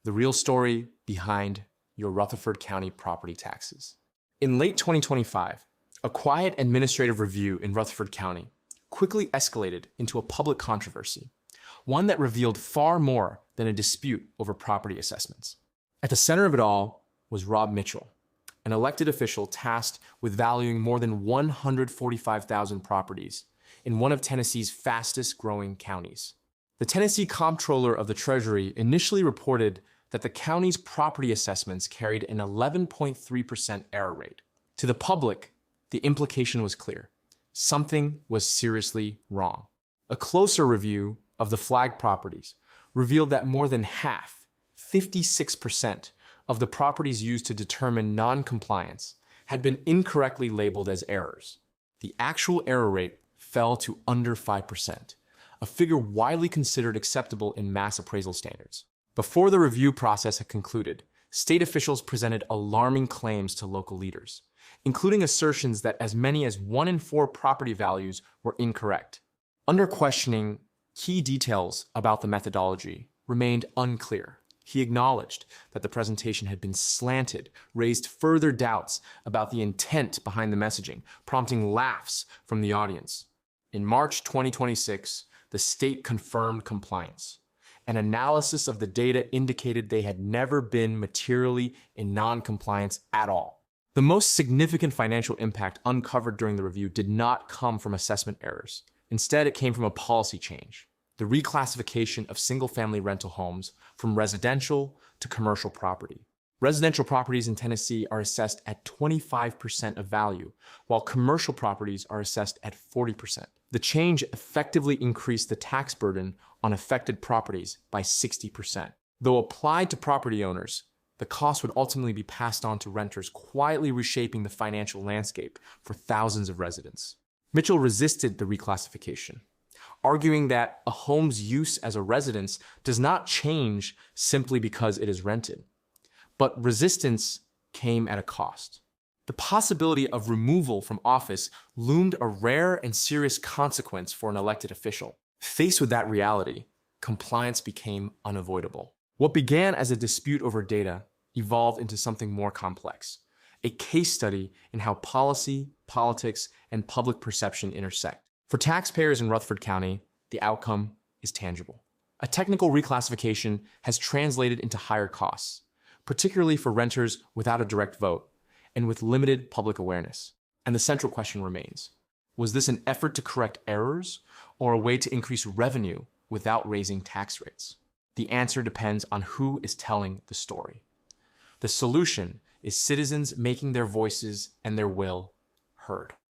the real story behind your Rutherford County property taxes. In late 2025, a quiet administrative review in Rutherford County quickly escalated into a public controversy, one that revealed far more than a dispute over property assessments. At the center of it all was Rob Mitchell, an elected official tasked with valuing more than 145,000 properties in one of Tennessee's fastest growing counties. The Tennessee Comptroller of the Treasury initially reported that the county's property assessments carried an 11.3% error rate. To the public, the implication was clear. Something was seriously wrong. A closer review of the flagged properties revealed that more than half, 56%, of the properties used to determine non-compliance had been incorrectly labeled as errors. The actual error rate fell to under 5%, a figure widely considered acceptable in mass appraisal standards. Before the review process had concluded, state officials presented alarming claims to local leaders, including assertions that as many as 1 in 4 property values were incorrect. Under questioning, key details about the methodology remained unclear. He acknowledged that the presentation had been slanted, raised further doubts about the intent behind the messaging, prompting laughs from the audience. In March 2026, the state confirmed compliance. An analysis of the data indicated they had never been materially in non-compliance at all. The most significant financial impact uncovered during the review did not come from assessment errors. Instead, it came from a policy change: the reclassification of single-family rental homes from residential to commercial property. Residential properties in Tennessee are assessed at 25% of value, while commercial properties are assessed at 40%. The change effectively increased the tax burden on affected properties by 60%. Though applied to property owners, the cost would ultimately be passed on to renters, quietly reshaping the financial landscape for thousands of residents. Mitchell resisted the reclassification, arguing that a home's use as a residence does not change simply because it is rented. But resistance came at a cost. The possibility of removal from office loomed a rare and serious consequence for an elected official. Faced with that reality, compliance became unavoidable. What began as a dispute over data evolved into something more complex: a case study in how policy, politics, and public perception intersect. For taxpayers in Rutherford County, the outcome is tangible. A technical reclassification has translated into higher costs, particularly for renters without a direct vote and with limited public awareness. And the central question remains: was this an effort to correct errors or a way to increase revenue without raising tax rates? The answer depends on who is telling the story. The solution is citizens making their voices and their will heard.